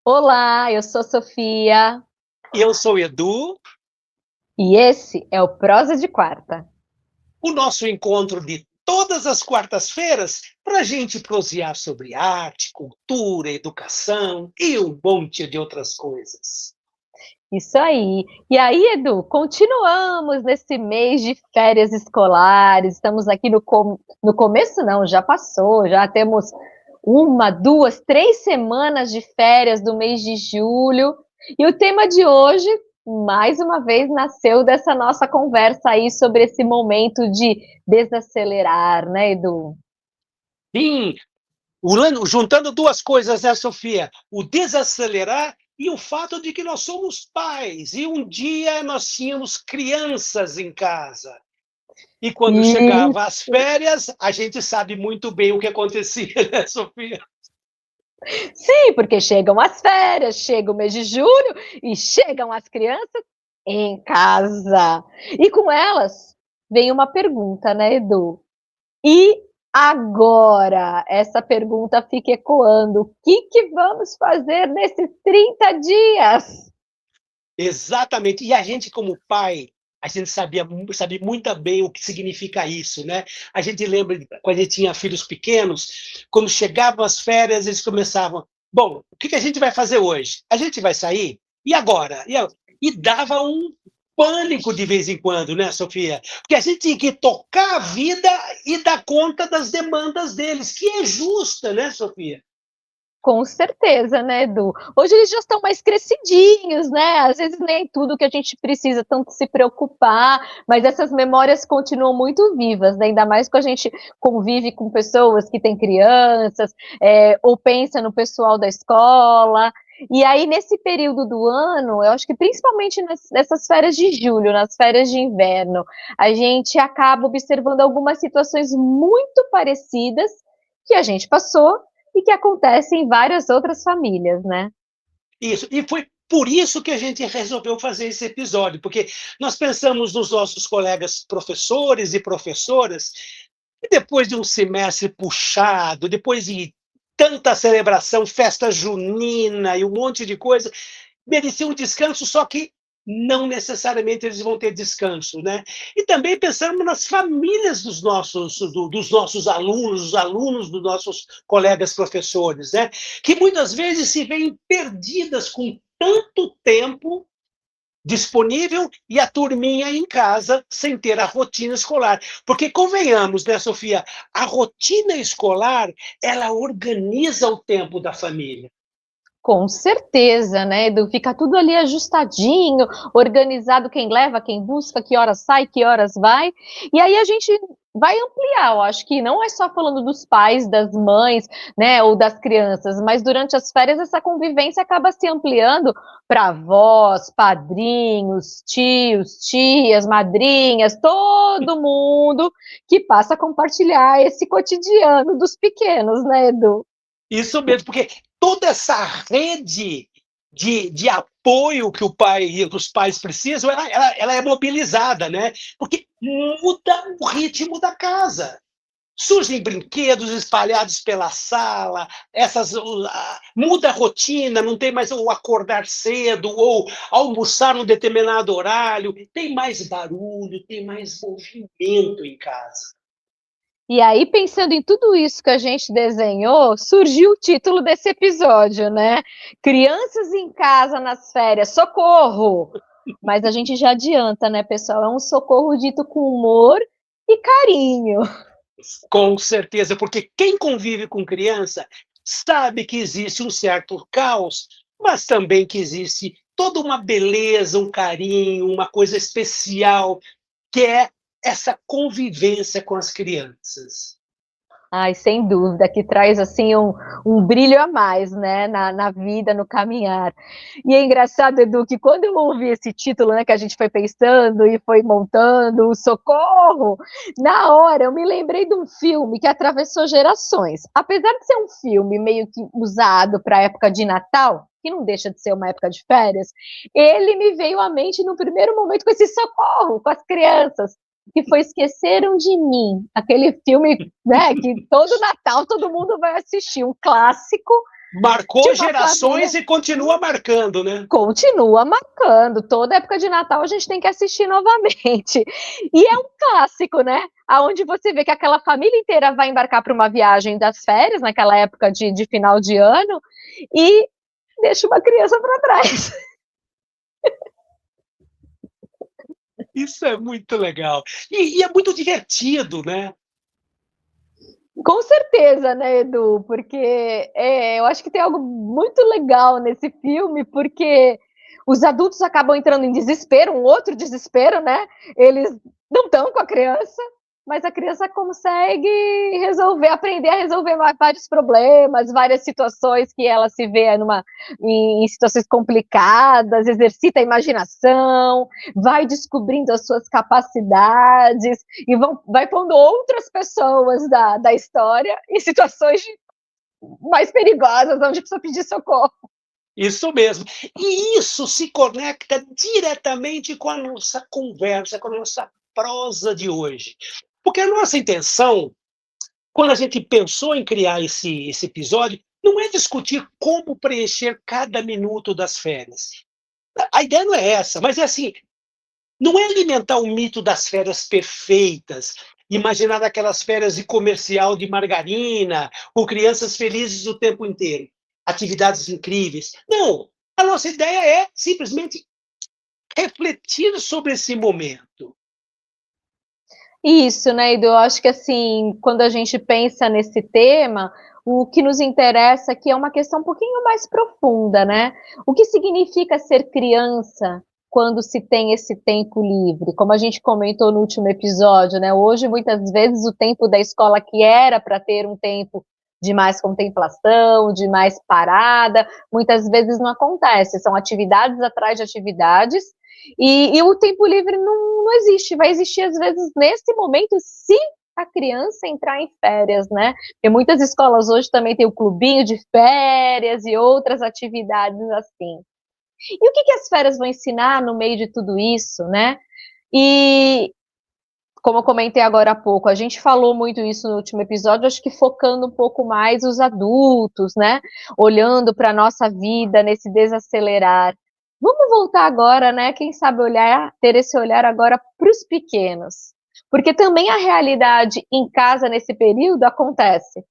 Olá, eu sou Sofia Eu sou o Edu, e esse é o Prosa de Quarta. o nosso encontro de todas as quartas-feiras para a gente prosear sobre arte, cultura, educação e um monte de outras coisas. Isso aí. E aí, Edu, continuamos nesse mês de férias escolares. Estamos aqui no começo, não, já passou, já temos uma, duas, 3 semanas de férias do mês de julho. E o tema de hoje, mais uma vez, nasceu dessa nossa conversa aí sobre esse momento de desacelerar, né, Edu? Sim, juntando duas coisas, né, Sofia? O desacelerar e o fato de que nós somos pais e um dia nós tínhamos crianças em casa. E quando E chegava as férias, a gente sabe muito bem o que acontecia, né, Sofia? sim, porque chegam as férias, chega o mês de julho e chegam as crianças em casa. E com elas vem uma pergunta, né, Edu? E agora? Essa pergunta fica ecoando. O que vamos fazer nesses 30 dias? Exatamente. E a gente, como pai, a gente sabe muito bem o que significa isso, né? A gente lembra quando a gente tinha filhos pequenos, quando chegavam as férias, eles começavam: bom, o que a gente vai fazer hoje? A gente vai sair? E agora? E dava um pânico de vez em quando, né, Sofia? Porque a gente tinha que tocar a vida e dar conta das demandas deles, que é justa, né, Sofia? Com certeza, né, Edu? Hoje eles já estão mais crescidinhos, né? Às vezes nem tudo que a gente precisa tanto se preocupar, mas essas memórias continuam muito vivas, né? Ainda mais quando a gente convive com pessoas que têm crianças, ou pensa no pessoal da escola. E aí, nesse período do ano, eu acho que principalmente nessas férias de julho, nas férias de inverno, a gente acaba observando algumas situações muito parecidas que a gente passou e que acontece em várias outras famílias, né? Isso, e foi por isso que a gente resolveu fazer esse episódio, porque nós pensamos nos nossos colegas professores e professoras, e depois de um semestre puxado, depois de tanta celebração, festa junina e um monte de coisa, mereciam um descanso, só que não necessariamente eles vão ter descanso, né? E também pensamos nas famílias dos nossos alunos, os alunos dos nossos colegas professores, né? Que muitas vezes se veem perdidas com tanto tempo disponível e a turminha em casa sem ter a rotina escolar. Porque convenhamos, né, Sofia, a rotina escolar, ela organiza o tempo da família. Com certeza, né, Edu? Fica tudo ali ajustadinho, organizado, quem leva, quem busca, que horas sai, que horas vai. E aí a gente vai ampliar, eu acho que não é só falando dos pais, das mães, né, ou das crianças, mas durante as férias essa convivência acaba se ampliando para avós, padrinhos, tios, tias, madrinhas, todo mundo que passa a compartilhar esse cotidiano dos pequenos, né, Edu? Isso mesmo, porque toda essa rede de apoio que o pai e os pais precisam, ela é mobilizada, né? Porque muda o ritmo da casa. Surgem brinquedos espalhados pela sala, muda a rotina, não tem mais o acordar cedo ou almoçar num determinado horário, tem mais barulho, tem mais movimento em casa. E aí, pensando em tudo isso que a gente desenhou, surgiu o título desse episódio, né? Crianças em casa nas férias, socorro! Mas a gente já adianta, né, pessoal? É um socorro dito com humor e carinho. Com certeza, porque quem convive com criança sabe que existe um certo caos, mas também que existe toda uma beleza, um carinho, uma coisa especial, que é essa convivência com as crianças. Ai, sem dúvida, que traz assim um brilho a mais, né, na vida, no caminhar. E é engraçado, Edu, que quando eu ouvi esse título, né, que a gente foi pensando e foi montando, o Socorro, na hora eu me lembrei de um filme que atravessou gerações. Apesar de ser um filme meio que usado para a época de Natal, que não deixa de ser uma época de férias, ele me veio à mente no primeiro momento com esse socorro com as crianças, que foi Esqueceram de Mim, aquele filme, né, que todo Natal todo mundo vai assistir, um clássico, Marcou Tinha uma família. gerações e continua marcando, né? Continua marcando. Toda época de Natal a gente tem que assistir novamente. E é um clássico, né? Aonde você vê que aquela família inteira vai embarcar para uma viagem das férias, naquela época de final de ano, e deixa uma criança para trás. Isso é muito legal. E é muito divertido, né? Com certeza, né, Edu? Porque eu acho que tem algo muito legal nesse filme, porque os adultos acabam entrando em desespero, um outro desespero, né? Eles não estão com a criança, mas a criança consegue resolver, aprender a resolver vários problemas, várias situações que ela se vê em situações complicadas, exercita a imaginação, vai descobrindo as suas capacidades e vai pondo outras pessoas da história em situações mais perigosas, onde precisa pedir socorro. Isso mesmo. E isso se conecta diretamente com a nossa conversa, com a nossa prosa de hoje. Porque a nossa intenção, quando a gente pensou em criar esse episódio, não é discutir como preencher cada minuto das férias. A ideia não é essa, mas é assim, não é alimentar o mito das férias perfeitas, imaginar aquelas férias de comercial de margarina, com crianças felizes o tempo inteiro, atividades incríveis. Não, a nossa ideia é simplesmente refletir sobre esse momento. Isso, né, Edu? Eu acho que, assim, quando a gente pensa nesse tema, o que nos interessa aqui é uma questão um pouquinho mais profunda, né? O que significa ser criança quando se tem esse tempo livre? Como a gente comentou no último episódio, né? Hoje, muitas vezes, o tempo da escola que era para ter um tempo de mais contemplação, de mais parada, muitas vezes não acontece. São atividades atrás de atividades, e o tempo livre não existe, vai existir às vezes nesse momento, se a criança entrar em férias, né? Porque muitas escolas hoje também tem o clubinho de férias e outras atividades assim. E o que as férias vão ensinar no meio de tudo isso, né? E como eu comentei agora há pouco, a gente falou muito isso no último episódio, acho que focando um pouco mais os adultos, né? Olhando para a nossa vida nesse desacelerar. Vamos voltar agora, né? Quem sabe ter esse olhar agora para os pequenos. Porque também a realidade em casa nesse período acontece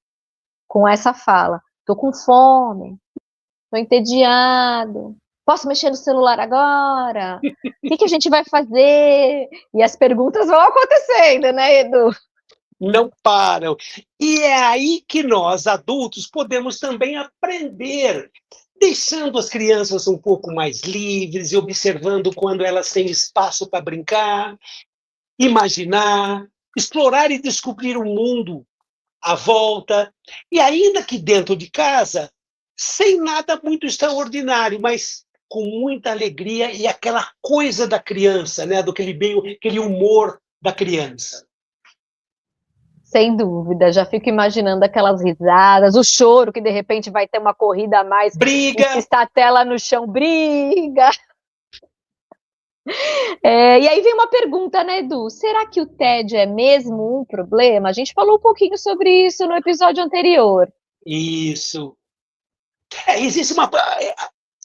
com essa fala. Tô com fome, tô entediado, posso mexer no celular agora? O que a gente vai fazer? E as perguntas vão acontecendo, né, Edu? Não param. E é aí que nós, adultos, podemos também aprender, deixando as crianças um pouco mais livres e observando quando elas têm espaço para brincar, imaginar, explorar e descobrir o mundo à volta. E ainda que dentro de casa, sem nada muito extraordinário, mas com muita alegria e aquela coisa da criança, né? Aquele humor da criança. Sem dúvida, já fico imaginando aquelas risadas, o choro que de repente vai ter uma corrida a mais e se Briga. estatela no chão, briga. E aí vem uma pergunta, né, Edu? Será que o tédio é mesmo um problema? A gente falou um pouquinho sobre isso no episódio anterior. Isso. Existe uma.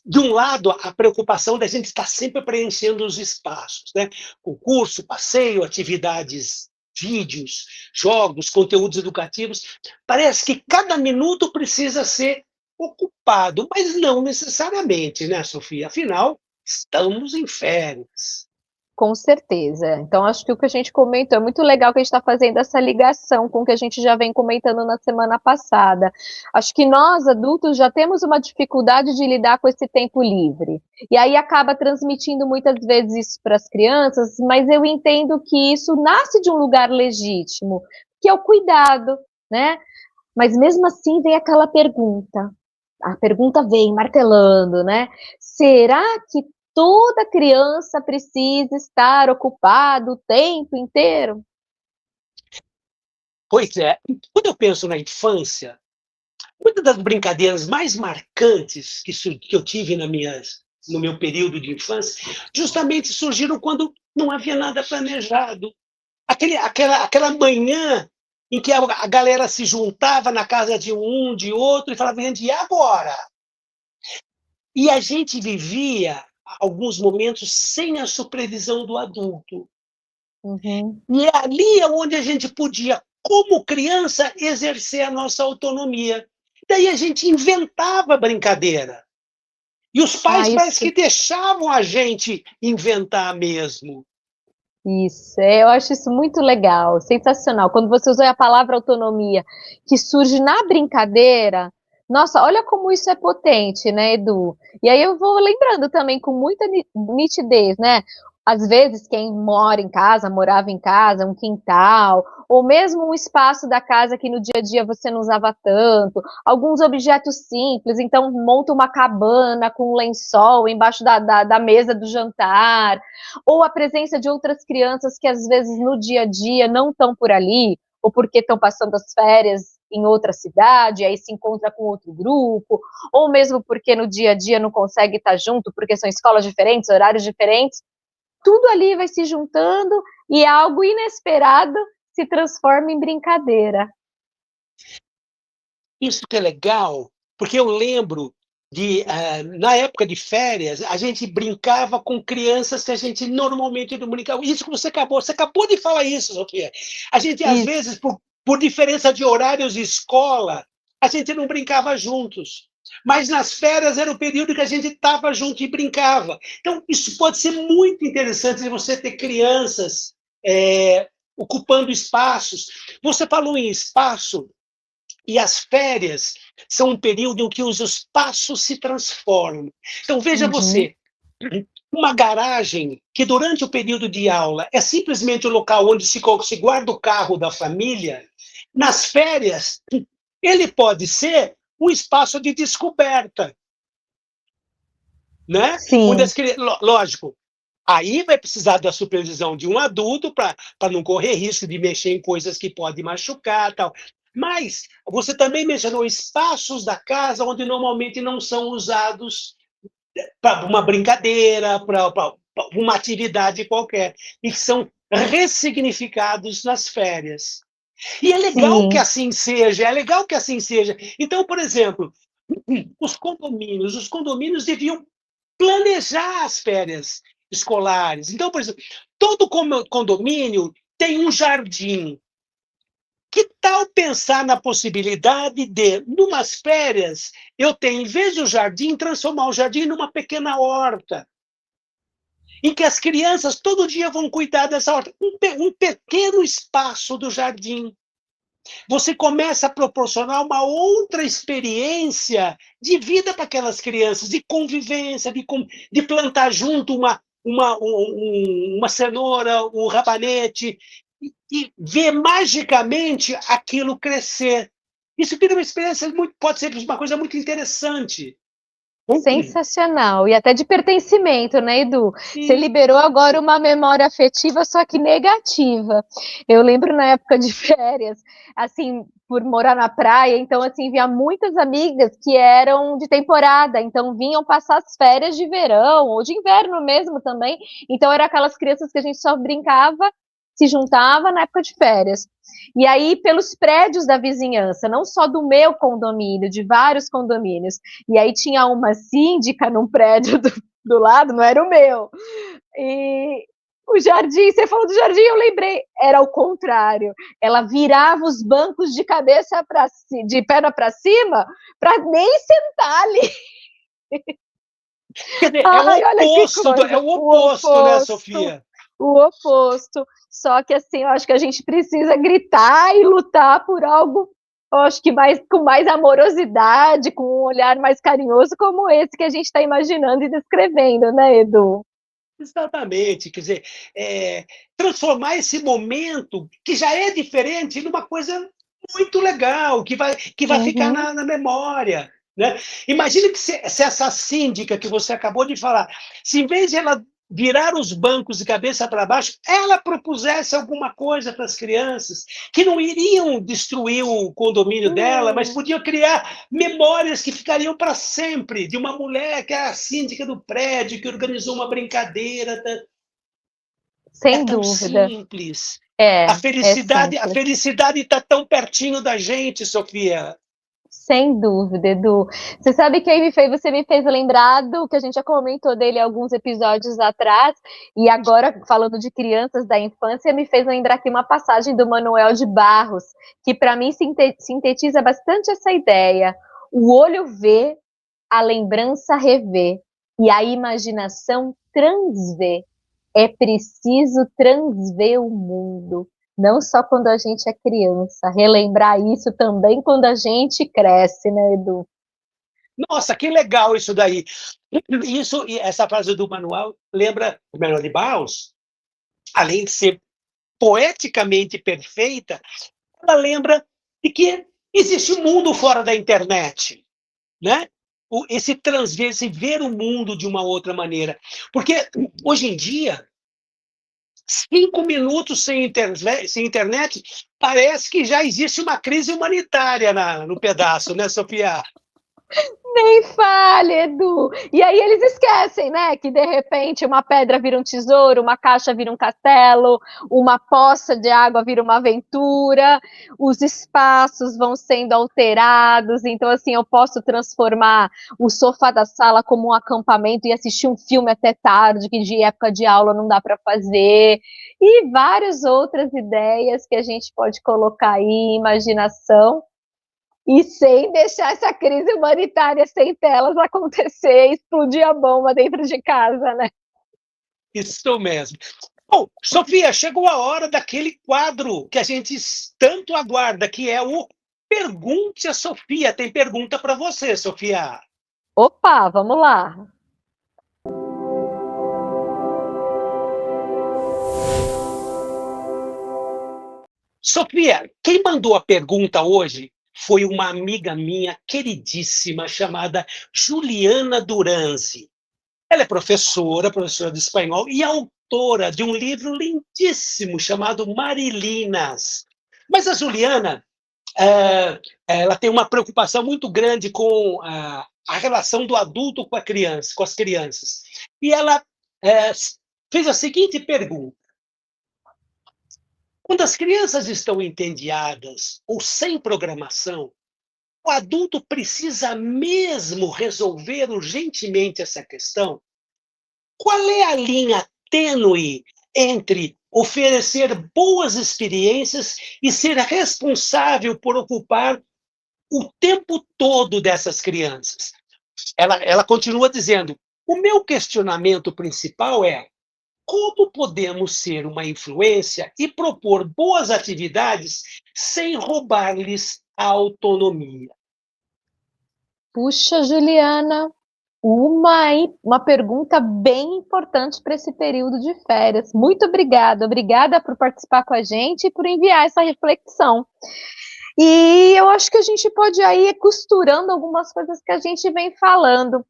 De um lado, a preocupação da gente estar sempre preenchendo os espaços, né? Concurso, passeio, atividades, vídeos, jogos, conteúdos educativos. Parece que cada minuto precisa ser ocupado, mas não necessariamente, né, Sofia? Afinal, estamos em férias. Com certeza. Então, acho que o que a gente comentou é muito legal que a gente está fazendo essa ligação com o que a gente já vem comentando na semana passada. Acho que nós, adultos, já temos uma dificuldade de lidar com esse tempo livre. E aí acaba transmitindo muitas vezes isso para as crianças, mas eu entendo que isso nasce de um lugar legítimo, que é o cuidado, né? Mas mesmo assim vem aquela pergunta. A pergunta vem martelando, né? Será que toda criança precisa estar ocupada o tempo inteiro? Pois é, quando eu penso na infância, muitas das brincadeiras mais marcantes que eu tive no meu período de infância, justamente surgiram quando não havia nada planejado. Aquela manhã em que a galera se juntava na casa de um, de outro, e falava: "Gente, e agora?". E a gente vivia alguns momentos sem a supervisão do adulto. Uhum. E é ali onde a gente podia, como criança, exercer a nossa autonomia. Daí a gente inventava brincadeira. E os Ah, pais parece isso que deixavam a gente inventar mesmo. Isso, eu acho isso muito legal, sensacional. Quando você usou a palavra autonomia, que surge na brincadeira, nossa, olha como isso é potente, né, Edu? E aí eu vou lembrando também com muita nitidez, né? Às vezes quem mora em casa, morava em casa, um quintal, ou mesmo um espaço da casa que no dia a dia você não usava tanto, alguns objetos simples, então monta uma cabana com um lençol embaixo da mesa do jantar, ou a presença de outras crianças que às vezes no dia a dia não estão por ali, ou porque estão passando as férias em outra cidade, aí se encontra com outro grupo, ou mesmo porque no dia a dia não consegue estar junto, porque são escolas diferentes, horários diferentes, tudo ali vai se juntando e algo inesperado se transforma em brincadeira. Isso que é legal, porque eu lembro na época de férias, a gente brincava com crianças que a gente normalmente não brincava. Isso que você acabou de falar isso, Sofia. A gente, às Isso, vezes, por diferença de horários de escola, a gente não brincava juntos. Mas nas férias era o período que a gente estava junto e brincava. Então, isso pode ser muito interessante de você ter crianças ocupando espaços. Você falou em espaço, e as férias são um período em que os espaços se transformam. Então, veja uhum. você, uma garagem que durante o período de aula é simplesmente o local onde se guarda o carro da família, nas férias, ele pode ser um espaço de descoberta, né? Onde Sim, lógico, aí vai precisar da supervisão de um adulto para não correr risco de mexer em coisas que podem machucar, tal. Mas você também mencionou espaços da casa onde normalmente não são usados para uma brincadeira, para uma atividade qualquer, e que são ressignificados nas férias. E é legal que sim, assim seja, é legal que assim seja. Então, por exemplo, os condomínios deviam planejar as férias escolares. Então, por exemplo, todo condomínio tem um jardim. Que tal pensar na possibilidade de, numas férias, eu ter, em vez de um jardim, transformar o jardim numa pequena horta, em que as crianças todo dia vão cuidar dessa horta, um pequeno espaço do jardim. Você começa a proporcionar uma outra experiência de vida para aquelas crianças, de convivência, de plantar junto uma cenoura, um rabanete, e ver magicamente aquilo crescer. Isso vira uma experiência muito, pode ser uma coisa muito interessante. sensacional. E até de pertencimento, né, Edu? Você E, liberou agora uma memória afetiva, só que negativa. Eu lembro na época de férias, assim, por morar na praia, então, assim, via muitas amigas que eram de temporada, então vinham passar as férias de verão, ou de inverno mesmo também. Então, eram aquelas crianças que a gente só brincava, se juntava na época de férias. E aí, pelos prédios da vizinhança, não só do meu condomínio, de vários condomínios. E aí tinha uma síndica num prédio do lado, não era o meu. E o jardim, você falou do jardim, eu lembrei, era o contrário. Ela virava os bancos de cabeça para de perna para cima, para nem sentar ali. quer dizer, Ai, olha que é coisa. o O oposto, né, oposto. Sofia? O oposto. Só que assim, eu acho que a gente precisa gritar e lutar por algo, eu acho que mais com mais amorosidade, com um olhar mais carinhoso, como esse que a gente está imaginando e descrevendo, né, Edu? Exatamente, quer dizer, transformar esse momento, que já é diferente, numa coisa muito legal, que vai ficar Uhum. na memória, né. Imagine que se essa síndica que você acabou de falar, se em vez de ela virar os bancos de cabeça para baixo, ela propusesse alguma coisa para as crianças, que não iriam destruir o condomínio dela, mas Hum, podiam criar memórias que ficariam para sempre, de uma mulher que era a síndica do prédio, que organizou uma brincadeira. É sem tão dúvida. simples. É, A simples. felicidade está tão pertinho da gente, Sofia. Sem dúvida, Edu. Você sabe que aí você me fez lembrar do que a gente já comentou dele alguns episódios atrás, e agora, falando de crianças da infância, me fez lembrar aqui uma passagem do Manuel de Barros, que para mim sintetiza bastante essa ideia. O olho vê, a lembrança revê, e a imaginação transvê. É preciso transver o mundo. Não só quando a gente é criança, relembrar isso também quando a gente cresce, né, Edu? Nossa, que legal isso daí. Isso, e essa frase do Manuel lembra o Manuel de Barros, além de ser poeticamente perfeita, ela lembra de que existe um mundo fora da internet, né? Esse transver, esse ver o mundo de uma outra maneira. Porque hoje em dia, 5 minutos sem internet, parece que já existe uma crise humanitária no pedaço, né, Sofia? Nem fale, Edu! E aí eles esquecem, né? Que de repente uma pedra vira um tesouro, uma caixa vira um castelo, uma poça de água vira uma aventura, os espaços vão sendo alterados. Então, assim, eu posso transformar o sofá da sala como um acampamento e assistir um filme até tarde, que de época de aula não dá para fazer. E várias outras ideias que a gente pode colocar aí em imaginação e sem deixar essa crise humanitária sem telas acontecer, explodir a bomba dentro de casa, né? Isso mesmo. Bom, Sofia, chegou a hora daquele quadro que a gente tanto aguarda, que é o Pergunte a Sofia. Tem pergunta para você, Sofia. Opa, vamos lá. Sofia, quem mandou a pergunta hoje foi uma amiga minha queridíssima chamada Juliana Duranzi. Ela é professora de espanhol e autora de um livro lindíssimo chamado Marilinas. Mas a Juliana, ela tem uma preocupação muito grande com a relação do adulto com a criança, com as crianças. E ela fez a seguinte pergunta: quando as crianças estão entediadas ou sem programação, o adulto precisa mesmo resolver urgentemente essa questão? Qual é a linha tênue entre oferecer boas experiências e ser responsável por ocupar o tempo todo dessas crianças? Ela continua dizendo: o meu questionamento principal é como podemos ser uma influência e propor boas atividades sem roubar-lhes a autonomia? Puxa, Juliana, uma pergunta bem importante para esse período de férias. Muito obrigada, obrigada por participar com a gente e por enviar essa reflexão. E eu acho que a gente pode ir costurando algumas coisas que a gente vem falando.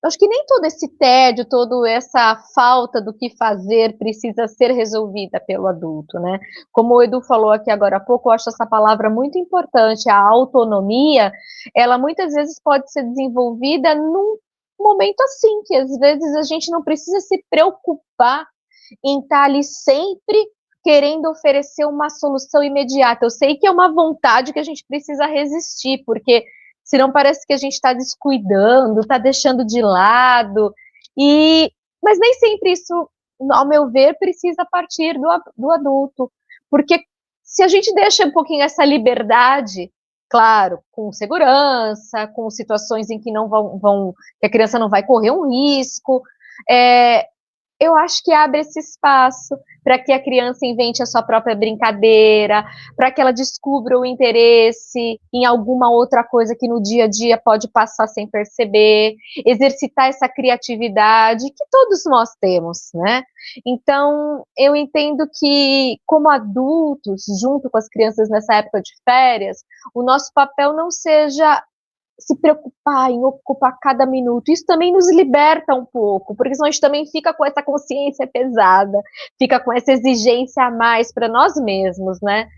Acho que nem todo esse tédio, toda essa falta do que fazer precisa ser resolvida pelo adulto, né? Como o Edu falou aqui agora há pouco, eu acho essa palavra muito importante, a autonomia, ela muitas vezes pode ser desenvolvida num momento assim, que às vezes a gente não precisa se preocupar em estar ali sempre querendo oferecer uma solução imediata. Eu sei que é uma vontade que a gente precisa resistir, porque senão parece que a gente está descuidando, está deixando de lado, mas nem sempre isso, ao meu ver, precisa partir do adulto, porque se a gente deixa um pouquinho essa liberdade, claro, com segurança, com situações em que não que a criança não vai correr um risco, eu acho que abre esse espaço para que a criança invente a sua própria brincadeira, para que ela descubra o interesse em alguma outra coisa que no dia a dia pode passar sem perceber, exercitar essa criatividade que todos nós temos, né? Então, eu entendo que, como adultos, junto com as crianças nessa época de férias, o nosso papel não seja se preocupar em ocupar cada minuto. Isso também nos liberta um pouco, porque senão a gente também fica com essa consciência pesada, fica com essa exigência a mais para nós mesmos, né?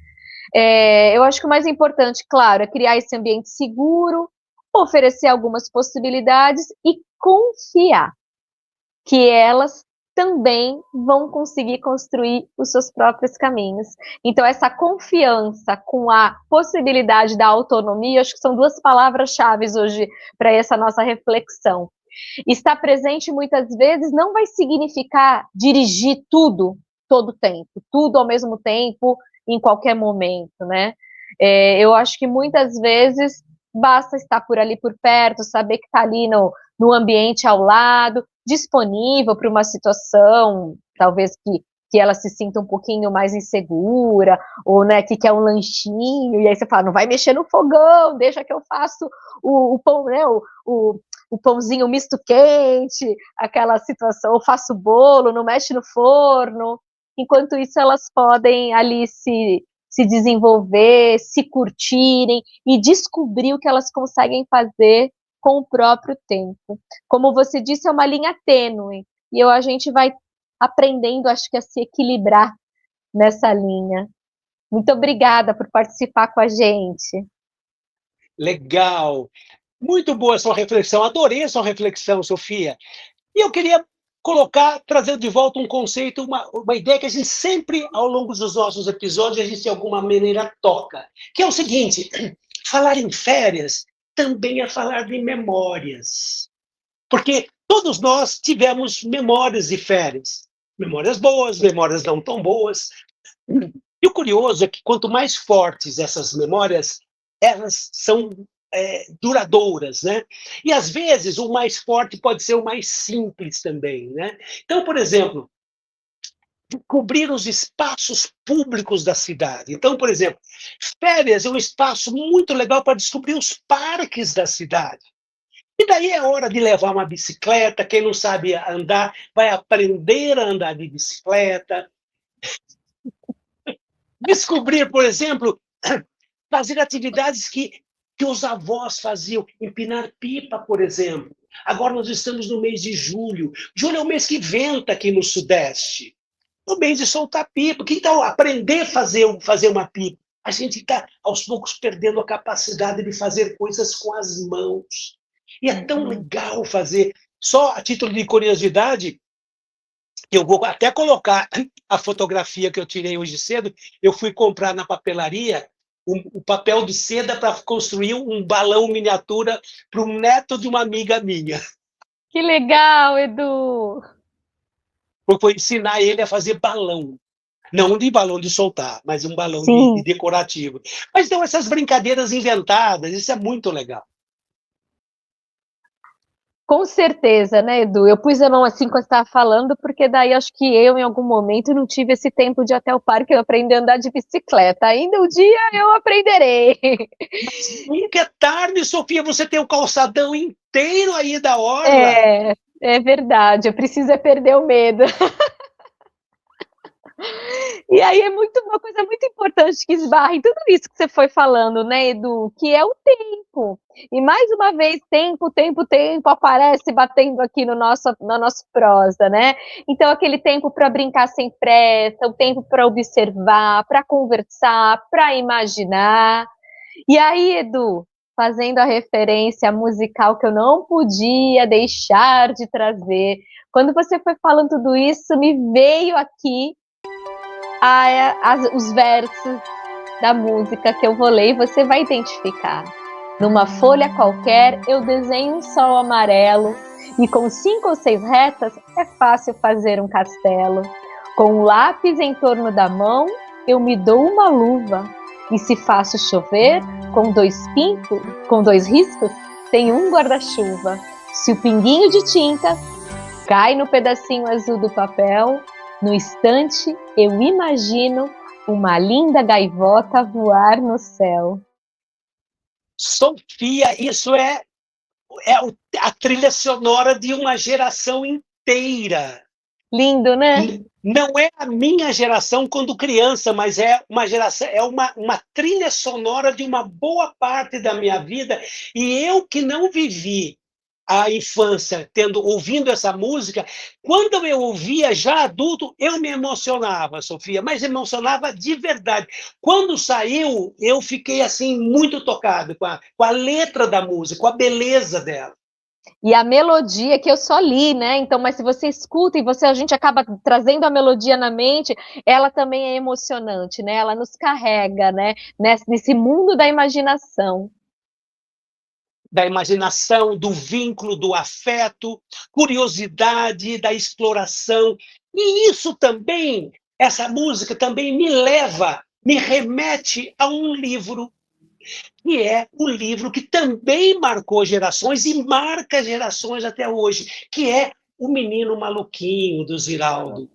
Eu acho que o mais importante, claro, é criar esse ambiente seguro, oferecer algumas possibilidades e confiar que elas também vão conseguir construir os seus próprios caminhos. Então, essa confiança com a possibilidade da autonomia, acho que são duas palavras-chave hoje para essa nossa reflexão. Estar presente, muitas vezes, não vai significar dirigir tudo, todo o tempo, tudo ao mesmo tempo, em qualquer momento, né? Eu acho que muitas vezes basta estar por ali por perto, saber que está ali no ambiente ao lado, disponível para uma situação, talvez que ela se sinta um pouquinho mais insegura, ou né, que quer um lanchinho, e aí você fala, não vai mexer no fogão, deixa que eu faço o pão, né, o pãozinho misto quente, aquela situação, ou faço bolo, não mexe no forno. Enquanto isso, elas podem ali se desenvolver, se curtirem e descobrir o que elas conseguem fazer com o próprio tempo. Como você disse, é uma linha tênue, e a gente vai aprendendo, acho que, a se equilibrar nessa linha. Muito obrigada por participar com a gente. Legal. Muito boa a sua reflexão. Adorei a sua reflexão, Sofia. E eu queria colocar, trazer de volta um conceito, uma ideia que a gente sempre, ao longo dos nossos episódios, a gente de alguma maneira toca, que é o seguinte: falar em férias também é falar de memórias. Porque todos nós tivemos memórias de férias. Memórias boas, memórias não tão boas. E o curioso é que quanto mais fortes essas memórias, elas são duradouras, né? E às vezes o mais forte pode ser o mais simples também, né? Então, por exemplo, cobrir os espaços públicos da cidade. Então, por exemplo, férias é um espaço muito legal para descobrir os parques da cidade. E daí é hora de levar uma bicicleta. Quem não sabe andar vai aprender a andar de bicicleta. Descobrir, por exemplo, fazer atividades que os avós faziam, empinar pipa, por exemplo. Agora nós estamos no mês de julho. Julho é o mês que venta aqui no Sudeste. No mês de soltar pipa. Que tal aprender a fazer uma pipa? A gente está, aos poucos, perdendo a capacidade de fazer coisas com as mãos. E é tão legal fazer. Só a título de curiosidade, eu vou até colocar a fotografia que eu tirei hoje cedo. Eu fui comprar na papelaria o papel de seda para construir um balão miniatura para um neto de uma amiga minha. Que legal, Edu! Foi ensinar ele a fazer balão. Não de balão de soltar, mas um balão de decorativo. Mas então, essas brincadeiras inventadas, isso é muito legal. Com certeza, né, Edu? Eu pus a mão assim quando você estava falando, porque daí acho que eu, em algum momento, não tive esse tempo de ir até o parque aprender a andar de bicicleta. Ainda um dia eu aprenderei. Nunca é tarde, Sofia, você tem o calçadão inteiro aí da orla. É verdade, eu preciso perder o medo. E aí é uma coisa muito importante que esbarra em tudo isso que você foi falando, né, Edu? Que é o tempo. E mais uma vez, tempo aparece batendo aqui na nossa prosa, né? Então, aquele tempo para brincar sem pressa, o tempo para observar, para conversar, para imaginar. E aí, Edu, fazendo a referência musical que eu não podia deixar de trazer, quando você foi falando tudo isso, me veio aqui os versos da música que eu vou ler e você vai identificar. Numa folha qualquer, eu desenho um sol amarelo e com 5 ou 6 retas é fácil fazer um castelo. Com um lápis em torno da mão, eu me dou uma luva. E se faço chover, com 2 riscos, tem um guarda-chuva. Se o pinguinho de tinta cai no pedacinho azul do papel, no instante, eu imagino uma linda gaivota voar no céu. Sofia, isso é a trilha sonora de uma geração inteira. Lindo, né? Não é a minha geração quando criança, mas é uma geração, é uma trilha sonora de uma boa parte da minha vida. E eu que não vivi a infância ouvindo essa música, quando eu ouvia já adulto, eu me emocionava, Sofia, mas emocionava de verdade. Quando saiu, eu fiquei assim muito tocado com a letra da música, com a beleza dela. E a melodia, que eu só li, né? Então, mas se você escuta e a gente acaba trazendo a melodia na mente, ela também é emocionante, né? Ela nos carrega, né? Nesse mundo da imaginação. Da imaginação, do vínculo, do afeto, curiosidade, da exploração. E isso também, essa música também me remete a um livro, que é o livro que também marcou gerações e marca gerações até hoje, que é O Menino Maluquinho, do Ziraldo.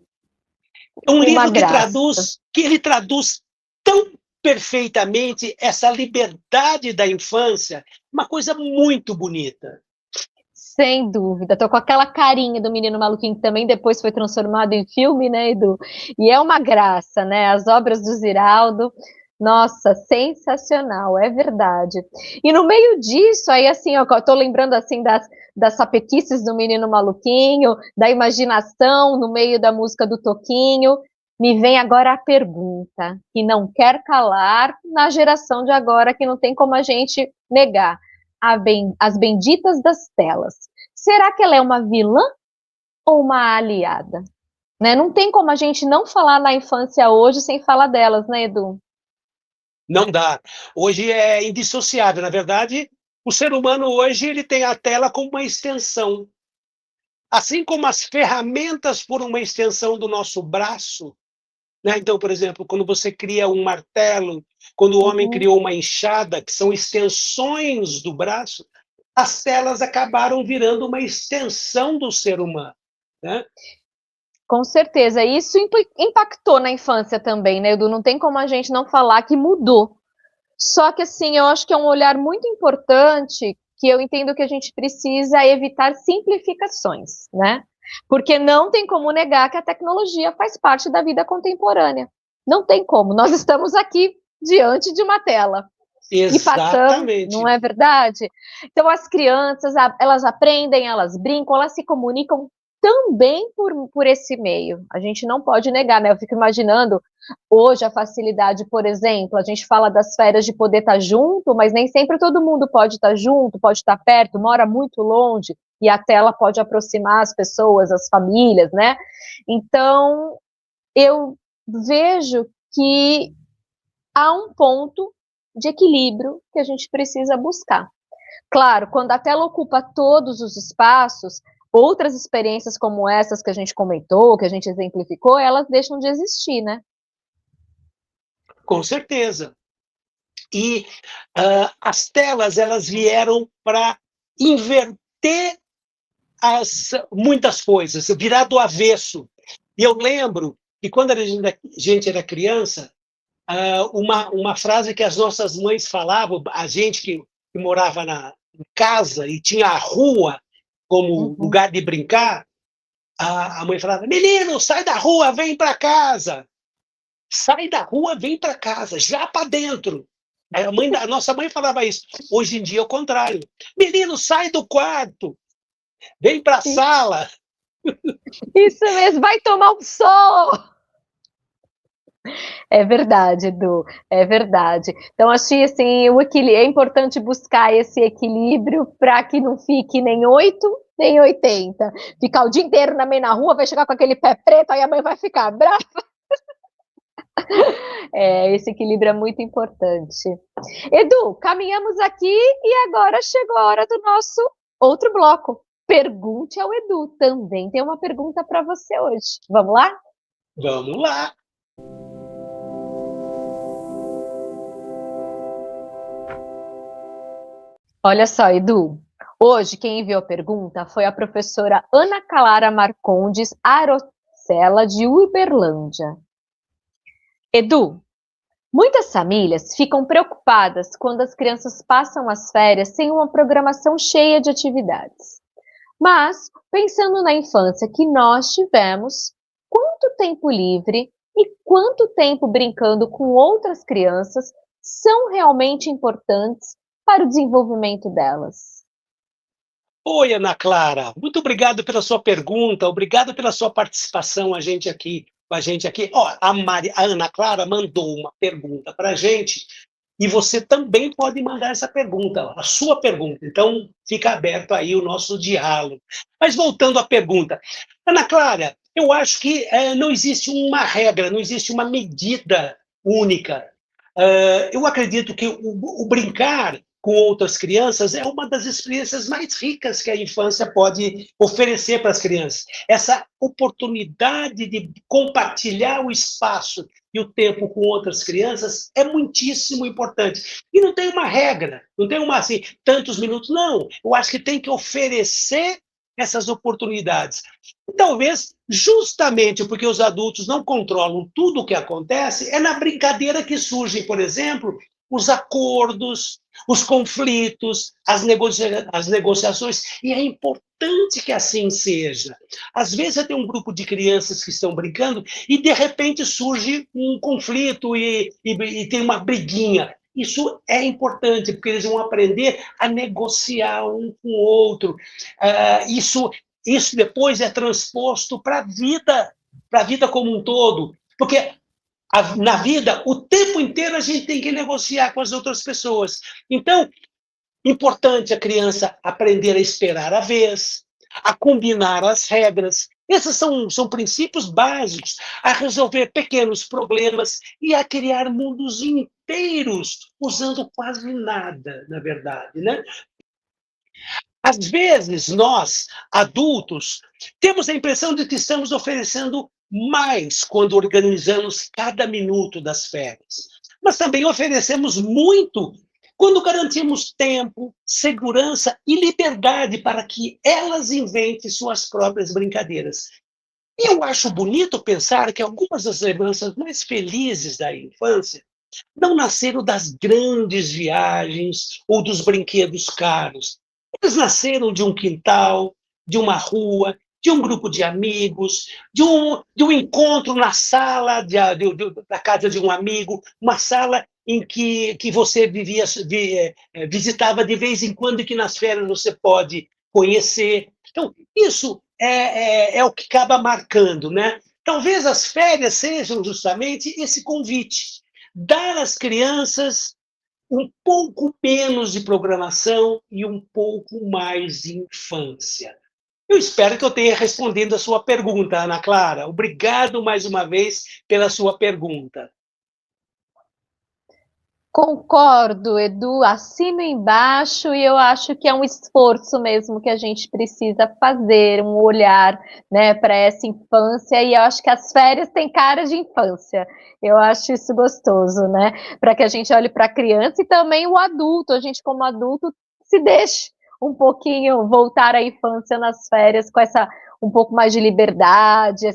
É um Uma livro graça. que ele traduz tão perfeitamente essa liberdade da infância, uma coisa muito bonita. Sem dúvida, tô com aquela carinha do Menino Maluquinho, que também depois foi transformado em filme, né, Edu? E é uma graça, né? As obras do Ziraldo, nossa, sensacional, é verdade. E no meio disso, aí assim, ó, eu tô lembrando assim das sapequices do Menino Maluquinho, da imaginação no meio da música do Toquinho. Me vem agora a pergunta, que não quer calar na geração de agora, que não tem como a gente negar as benditas das telas. Será que ela é uma vilã ou uma aliada? Né? Não tem como a gente não falar na infância hoje sem falar delas, né, Edu? Não dá. Hoje é indissociável. Na verdade, o ser humano hoje ele tem a tela como uma extensão. Assim como as ferramentas foram uma extensão do nosso braço, né? Então, por exemplo, quando você cria um martelo, quando o homem Uhum. criou uma enxada, que são extensões do braço, as telas acabaram virando uma extensão do ser humano, né? Com certeza, isso impactou na infância também, né, Edu? Não tem como a gente não falar que mudou. Só que, assim, eu acho que é um olhar muito importante que eu entendo que a gente precisa evitar simplificações, né? Porque não tem como negar que a tecnologia faz parte da vida contemporânea. Não tem como. Nós estamos aqui diante de uma tela e passamos, não Exatamente. é verdade? Então, as crianças, elas aprendem, elas brincam, elas se comunicam também por esse meio. A gente não pode negar, né? Eu fico imaginando hoje a facilidade, por exemplo, a gente fala das férias de poder estar junto, mas nem sempre todo mundo pode estar junto, pode estar perto, mora muito longe, e a tela pode aproximar as pessoas, as famílias, né? Então, eu vejo que há um ponto de equilíbrio que a gente precisa buscar. Claro, quando a tela ocupa todos os espaços, outras experiências como essas que a gente comentou, que a gente exemplificou, elas deixam de existir, né? Com certeza. E as telas elas vieram para inverter muitas coisas, virar do avesso. E eu lembro que quando a gente era criança, uma frase que as nossas mães falavam, a gente que morava em casa e tinha a rua como Uhum. lugar de brincar, a mãe falava: menino, sai da rua, vem para casa. Sai da rua, vem para casa, já para dentro. A nossa mãe falava isso. Hoje em dia é o contrário. Menino, sai do quarto, vem para a sala. Isso mesmo, vai tomar um sol! É verdade, Edu, é verdade. Então, achei assim, é importante buscar esse equilíbrio para que não fique nem 8, nem 80. Ficar o dia inteiro na meio na rua, vai chegar com aquele pé preto, aí a mãe vai ficar brava. Esse equilíbrio é muito importante. Edu, caminhamos aqui e agora chegou a hora do nosso outro bloco. Pergunte ao Edu. Também tem uma pergunta para você hoje. Vamos lá? Vamos lá. Olha só, Edu. Hoje quem enviou a pergunta foi a professora Ana Clara Marcondes Arocela, de Uberlândia. Edu, muitas famílias ficam preocupadas quando as crianças passam as férias sem uma programação cheia de atividades. Mas, pensando na infância que nós tivemos, quanto tempo livre e quanto tempo brincando com outras crianças são realmente importantes para o desenvolvimento delas? Oi, Ana Clara. Muito obrigado pela sua pergunta, obrigado pela sua participação com a gente aqui. Ó, a Ana Clara mandou uma pergunta para a gente E você também pode mandar essa pergunta, a sua pergunta. Então, fica aberto aí o nosso diálogo. Mas voltando à pergunta, Ana Clara, eu acho que não existe uma regra, não existe uma medida única. Eu acredito que o brincar com outras crianças é uma das experiências mais ricas que a infância pode oferecer para as crianças. Essa oportunidade de compartilhar o espaço e o tempo com outras crianças é muitíssimo importante. E não tem uma regra, não tem uma assim, tantos minutos, não. Eu acho que tem que oferecer essas oportunidades. E talvez, justamente porque os adultos não controlam tudo o que acontece, é na brincadeira que surgem, por exemplo, os acordos, os conflitos, as negociações, e é importante que assim seja. Às vezes, você tem um grupo de crianças que estão brincando e, de repente, surge um conflito e tem uma briguinha. Isso é importante, porque eles vão aprender a negociar um com o outro. Isso depois é transposto para a vida como um todo. Porque na vida, o tempo inteiro a gente tem que negociar com as outras pessoas. Então, importante a criança aprender a esperar a vez, a combinar as regras. Esses são princípios básicos, a resolver pequenos problemas e a criar mundos inteiros, usando quase nada, na verdade, né? Às vezes, nós, adultos, temos a impressão de que estamos oferecendo mais quando organizamos cada minuto das férias. Mas também oferecemos muito quando garantimos tempo, segurança e liberdade para que elas inventem suas próprias brincadeiras. E eu acho bonito pensar que algumas das lembranças mais felizes da infância não nasceram das grandes viagens ou dos brinquedos caros. Eles nasceram de um quintal, de uma rua, de um grupo de amigos, de um encontro na sala da casa de um amigo, uma sala em que você visitava de vez em quando e que nas férias você pode conhecer. Então, isso é o que acaba marcando, né? Talvez as férias sejam justamente esse convite, dar às crianças um pouco menos de programação e um pouco mais de infância. Eu espero que eu tenha respondido a sua pergunta, Ana Clara. Obrigado mais uma vez pela sua pergunta. Concordo, Edu, assino embaixo e eu acho que é um esforço mesmo que a gente precisa fazer, um olhar, né, para essa infância, e eu acho que as férias têm cara de infância. Eu acho isso gostoso, né? Para que a gente olhe para a criança e também o adulto, a gente como adulto se deixe um pouquinho voltar à infância nas férias com essa um pouco mais de liberdade,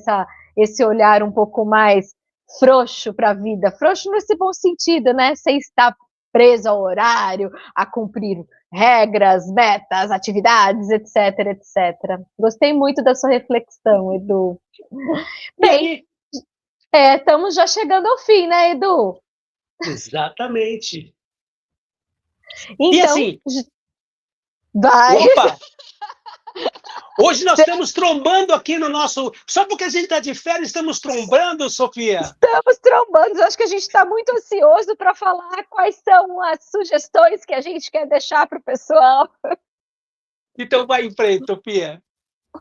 esse olhar um pouco mais frouxo para a vida, frouxo nesse bom sentido, né? Sem estar preso ao horário, a cumprir regras, metas, atividades, etc, etc. Gostei muito da sua reflexão, Edu. Bem, estamos já chegando ao fim, né, Edu? Exatamente. Então, e assim, vai. Opa! Hoje nós estamos trombando aqui no nosso. Só porque a gente está de férias, estamos trombando, Sofia? Estamos trombando. Acho que a gente está muito ansioso para falar quais são as sugestões que a gente quer deixar para o pessoal. Então vai em frente, Sofia.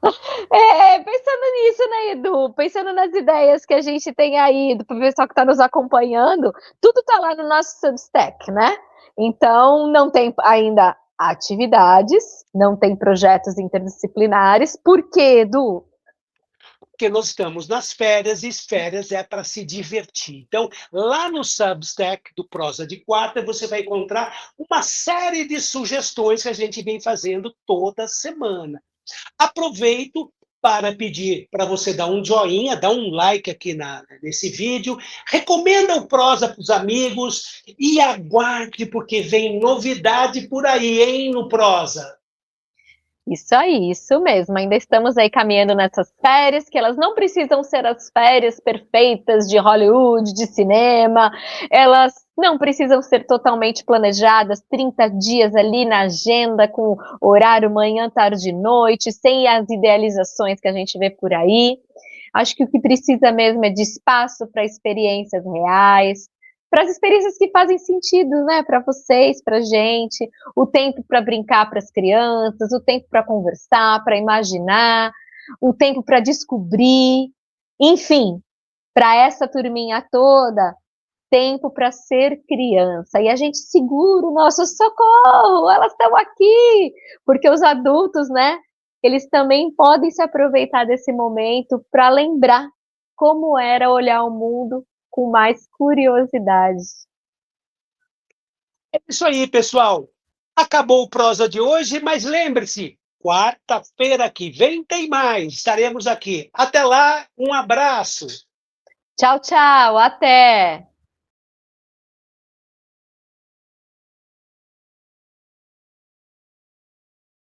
Pensando nisso, né, Edu? Pensando nas ideias que a gente tem aí, do pessoal que está nos acompanhando, tudo está lá no nosso Substack, né? Então, não tem ainda atividades, não tem projetos interdisciplinares. Por quê, Edu? Porque nós estamos nas férias e férias é para se divertir. Então, lá no Substack do Prosa de Quarta, você vai encontrar uma série de sugestões que a gente vem fazendo toda semana. Aproveito para pedir para você dar um joinha, dar um like aqui nesse vídeo, recomenda o Prosa para os amigos e aguarde, porque vem novidade por aí, hein, no Prosa. Isso aí, isso mesmo. Ainda estamos aí caminhando nessas férias, que elas não precisam ser as férias perfeitas de Hollywood, de cinema. Elas não precisam ser totalmente planejadas, 30 dias ali na agenda, com horário manhã, tarde e noite, sem as idealizações que a gente vê por aí. Acho que o que precisa mesmo é de espaço para experiências reais, para as experiências que fazem sentido, né, para vocês, para gente, o tempo para brincar para as crianças, o tempo para conversar, para imaginar, o tempo para descobrir, enfim, para essa turminha toda, tempo para ser criança. E a gente segura o nosso socorro, elas estão aqui, porque os adultos, né, eles também podem se aproveitar desse momento para lembrar como era olhar o mundo com mais curiosidade. É isso aí, pessoal. Acabou o prosa de hoje, mas lembre-se, quarta-feira que vem tem mais. Estaremos aqui. Até lá, um abraço. Tchau, tchau, até!